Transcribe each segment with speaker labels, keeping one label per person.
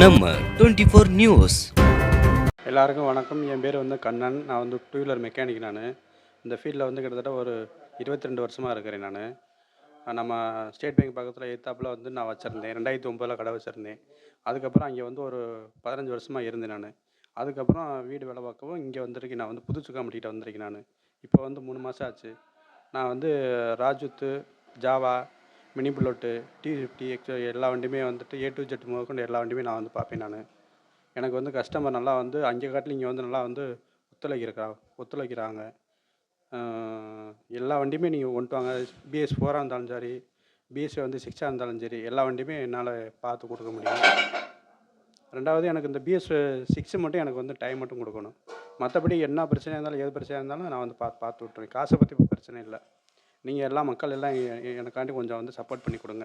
Speaker 1: நம்ம 24 நியூஸ்.
Speaker 2: எல்லாருக்கும் வணக்கம். என் பேர் வந்து கண்ணன். நான் வந்து டூ வீலர் மெக்கானிக். இந்த ஃபீல்டில் வந்து கிட்டத்தட்ட ஒரு 22 வருஷமாக இருக்கிறேன். நம்ம ஸ்டேட் பேங்க் பக்கத்தில் எத்தாப்பில் வந்து நான் வச்சுருந்தேன். 2009 கடை வச்சுருந்தேன். அதுக்கப்புறம் அங்கே வந்து ஒரு 15 வருஷமாக இருந்தேன். அதுக்கப்புறம் வீடு வேலை பார்க்கவும் இங்கே வந்திருக்கேன். நான் வந்து புது சுக்காம்பட்டிகிட்ட வந்திருக்கேன். இப்போ வந்து 3 மாதம் ஆச்சு. நான் வந்து ராஜுத்து, ஜாவா, மினி புல்லட்டு, T50 எல்லா வண்டியுமே வந்துட்டு A to Z முதற்கொண்டு எல்லா வண்டியுமே நான் வந்து பார்ப்பேன். எனக்கு வந்து கஸ்டமர் நல்லா வந்து அங்கே காட்டிலும் இங்கே வந்து நல்லா வந்து ஒத்துழைக்கிறாங்க. எல்லா வண்டியுமே நீங்கள் கொண்டு வாங்க. BS4 இருந்தாலும் சரி, BS வந்து 6 இருந்தாலும் சரி, எல்லா வண்டியுமே என்னால் பார்த்து கொடுக்க முடியும். ரெண்டாவது எனக்கு இந்த BS6 மட்டும் எனக்கு வந்து டைம் மட்டும் கொடுக்கணும். மற்றபடி என்ன பிரச்சனையாக இருந்தாலும் எது பிரச்சனையாக இருந்தாலும் நான் வந்து பார்த்து விட்ருவேன். காசை பற்றி இப்போ பிரச்சனை இல்லை. நீங்கள் எல்லாம் மக்கள் எல்லாம் எனக்காண்டி கொஞ்சம் வந்து சப்போர்ட் பண்ணி கொடுங்க.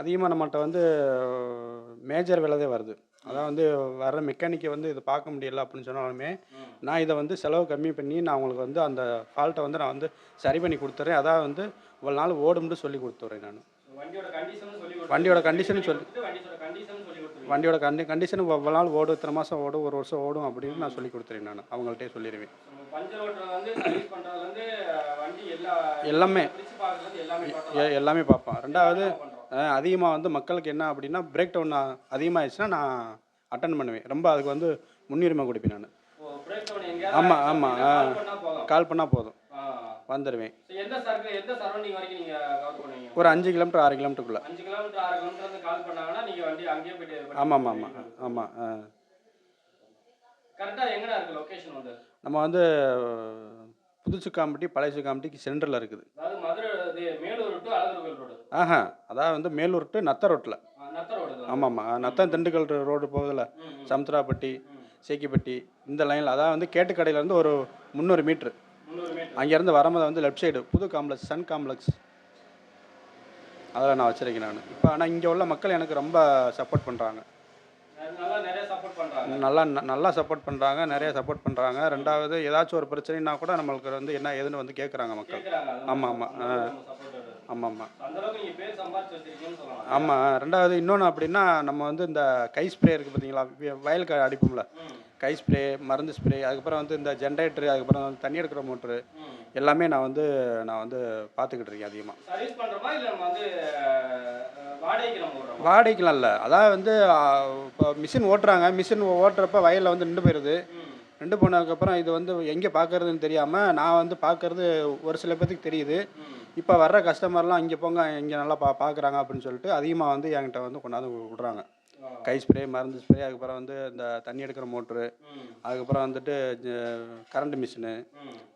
Speaker 2: அதிகமாக நம்மள்கிட்ட வந்து மேஜர் விலை தான் வருது. அதான் வந்து வர மெக்கானிக்கை வந்து இதை பார்க்க முடியல அப்படின்னு சொன்னாலுமே நான் இதை வந்து செலவு கம்மி பண்ணி நான் அவங்களுக்கு வந்து அந்த ஃபால்ட்டை வந்து நான் வந்து சரி பண்ணி கொடுத்துட்றேன். அதான் வந்து இவ்வளோ நாள் ஓடும்னு சொல்லி கொடுத்துட்றேன். நான் வண்டியோட கண்டிஷன் இவ்வளோ நாள் ஓடும், இத்தனை மாதம் ஓடும், ஒரு வருஷம் ஓடும் அப்படின்னு நான் சொல்லி கொடுத்துறேன். நான் அவங்கள்ட்டே சொல்லிடுவேன். எல்லாமே பார்ப்பேன். ரெண்டாவது அதிகமாக வந்து மக்களுக்கு என்ன அப்படின்னா பிரேக் டவுன் அதிகமாகிடுச்சுன்னா நான் அட்டன் பண்ணுவேன். ரொம்ப அதுக்கு வந்து முன்னுரிமை கொடுப்பேன். நான் ஆமாம் கால் பண்ணால் போதும், வந்துடுவேன். ஒரு 5 கிலோமீட்டர் 6 கிலோமீட்டருக்குள்ளே. ஆமாம். நம்ம வந்து புது சுக்காம்பட்டி பழைய சுக்காம்பட்டிக்கு சென்டரில் இருக்குது. அதாவது வந்து மேலூர் டு நத்த ரோட்டில். ஆமாம், நத்தம் திண்டுக்கல் ரோடு போகுதுல்ல, சமுத்திராப்பட்டி, சேக்கிப்பட்டி இந்த லைனில். அதாவது வந்து கேட்டுக்கடையிலேருந்து ஒரு 300 மீட்ரு. அங்கேருந்து வரும்போது வந்து லெஃப்ட் சைடு புது காம்ப்ளெக்ஸ், சன் காம்ப்ளெக்ஸ், அதில் நான் வச்சுருக்கேன். நான் இப்போ ஆனால் இங்கே உள்ள மக்கள் எனக்கு ரொம்ப சப்போர்ட் பண்ணுறாங்க. நல்லா சப்போர்ட் பண்ணுறாங்க, நிறைய சப்போர்ட் பண்ணுறாங்க. ரெண்டாவது ஏதாச்சும் ஒரு பிரச்சனைனா கூட நம்மளுக்கு வந்து என்ன ஏதுன்னு வந்து கேட்குறாங்க மக்கள். ஆமாம். ரெண்டாவது இன்னொன்று அப்படின்னா நம்ம வந்து இந்த கை ஸ்ப்ரே இருக்குது பார்த்தீங்களா, வயலுக்கு அடிப்போம்ல, கை ஸ்ப்ரே, மருந்து ஸ்ப்ரே, அதுக்கப்புறம் வந்து இந்த ஜென்ரேட்டரு, அதுக்கப்புறம் வந்து தண்ணி எடுக்கிற மோட்ரு எல்லாமே நான் வந்து பார்த்துக்கிட்டு இருக்கேன். அதிகமாக வாடகைக்கெலாம் இல்லை. அதாவது வந்து இப்போ மிஷின் ஓட்டுறாங்க, மிஷின் ஓட்டுறப்ப வயலில் வந்து நின்று போயிடுது. நின்று போனதுக்கப்புறம் இது வந்து எங்கே பார்க்குறதுன்னு தெரியாமல் நான் வந்து பார்க்குறது ஒரு சில பேருக்கு தெரியுது. இப்போ வர்ற கஸ்டமர்லாம் இங்கே போங்க, இங்கே நல்லா பார்க்குறாங்க அப்படின்னு சொல்லிட்டு அதிகமாக வந்து என்கிட்ட வந்து கொண்டாந்து விட்றாங்க. கை ஸ்ப்ரே, மருந்து ஸ்ப்ரே, அதுக்கப்புறம் வந்து இந்த தண்ணி எடுக்கிற மோட்ரு, அதுக்கப்புறம் வந்துட்டு கரண்ட் மிஷினு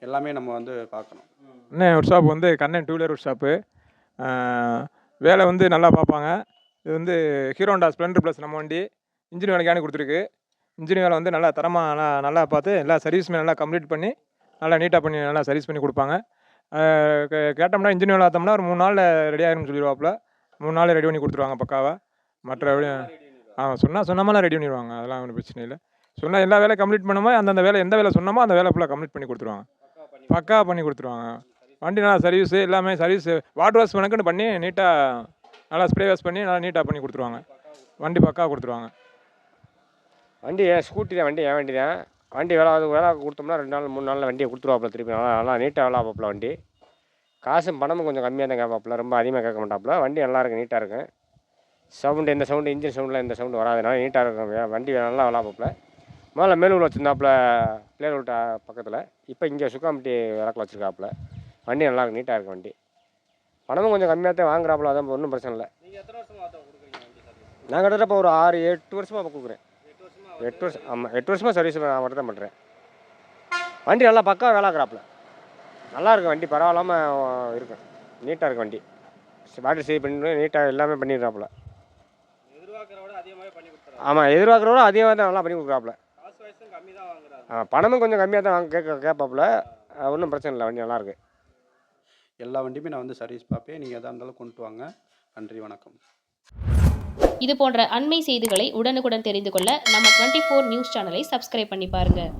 Speaker 2: எல்லாமே நம்ம வந்து பார்க்கணும்.
Speaker 3: அண்ணன் ஒர்க் ஷாப் வந்து Kannan two wheeler workshop. வேலை வந்து நல்லா பார்ப்பாங்க. இது வந்து ஹீரோ ஹோண்டா ஸ்ப்ளெண்டர் ப்ளஸ் நம்ம வண்டி இன்ஜின் வேலைக்கான கொடுத்துருக்கு. இன்ஜின் வேலை வந்து நல்லா தரமாக நல்லா பார்த்து எல்லா சர்வீஸுமே நல்லா கம்ப்ளீட் பண்ணி நல்லா நீட்டாக பண்ணி நல்லா சர்வீஸ் பண்ணி கொடுப்பாங்க. கேட்டோம்னா இன்ஜின் வேலை பார்த்தோம்னா ஒரு 3 நாளில் ரெடி ஆகிரும்னு சொல்லிடுவாப்புல. 3 நாளில் ரெடி பண்ணி கொடுத்துருவாங்க பக்காவாக. மற்ற சொன்னோம்னா ரெடி பண்ணிடுவாங்க. அதெல்லாம் ஒன்றும் பிரச்சனை இல்லை. சொன்னால் எல்லா வேலையும் கம்ப்ளீட் பண்ணுமோ அந்தந்த வேலை எந்த வேலை சொன்னோமோ அந்த வேலை ஃபுல்லாக கம்ப்ளீட் பண்ணி கொடுத்துருவாங்க. பக்காவாக பண்ணி கொடுத்துருவாங்க. வண்டி நல்லா சர்வீஸு எல்லாமே சர்வீஸு வாட்டர் வாஷ் கணக்குன்னு பண்ணி நீட்டாக நல்லா ஸ்ப்ரே வாஷ் பண்ணி நல்லா நீட்டாக பண்ணி கொடுத்துருவாங்க. வண்டி பக்காவாக கொடுத்துருவாங்க.
Speaker 4: வண்டி ஸ்கூட்டி தான், வண்டி என் வண்டி தான். வண்டி வேலை கொடுத்தோம்னா 2 நாள் 3 நாளில் வண்டியை கொடுத்துருவாப்புல. திருப்பி நல்லா நீட்டாக வேலை பார்ப்பல. வண்டி காசும் பணமும் கொஞ்சம் கம்மியாக தான் கேட்பாப்புல, ரொம்ப அதிகமாக கேட்க மாட்டாப்புல. வண்டி நல்லா இருக்கும், நீட்டாக இருக்கும். எந்த சவுண்டு இன்ஜின் சவுண்டில் எந்த சவுண்டு வராதுனால நீட்டாக இருக்கும். வண்டி நல்லா வேலை பார்ப்பல. முதல்ல மேலூர் வச்சுருந்தாப்புல, பிளேரூர் பக்கத்தில். இப்போ இங்கே சுக்காம்பட்டி விளக்கில் வச்சுருக்காப்புல. வண்டி நல்லா இருக்கும், நீட்டாக இருக்கும். வண்டி பணமும் கொஞ்சம் கம்மியாக தான் வாங்குறாப்புல. அதான் ஒன்றும் பிரச்சனை இல்லை. நான் கிட்டத்தட்ட இப்போ ஒரு 6-8 வருஷமாக இப்போ கொடுக்குறேன். 8 வருஷம். ஆமாம், 8 வருஷமாக சர்வீஸ் நான் மட்டும் தான் பண்ணுறேன். வண்டி நல்லா பக்காவாக வேலை ஆக்குறாப்புல. நல்லா இருக்கும் வண்டி, பரவாயில்லாமல் இருக்கும், நீட்டாக இருக்கும் வண்டி. பேட்டரி சேவ் பண்ணி நீட்டாக எல்லாமே பண்ணிடுறாப்புல. ஆமாம், எதிர்பார்க்குறவரை அதிகமாக தான் நல்லா பண்ணி கொடுக்குறாப்புல. பணமும் கொஞ்சம் கம்மியாக தான் கேட்பாப்புல. ஒன்றும் பிரச்சனை இல்லை, வண்டி நல்லாயிருக்கு.
Speaker 2: எல்லா வண்டியுமே நான் வந்து சர்வீஸ் பார்ப்பேன். நீங்கள் எதாக இருந்தாலும் கொண்டு வாங்க. நன்றி, வணக்கம்.
Speaker 5: இது போன்ற அண்மை செய்திகளை உடனுக்குடன் தெரிந்து கொள்ள நம்ம 24 நியூஸ் சேனலை சப்ஸ்கிரைப் பண்ணி பாருங்கள்.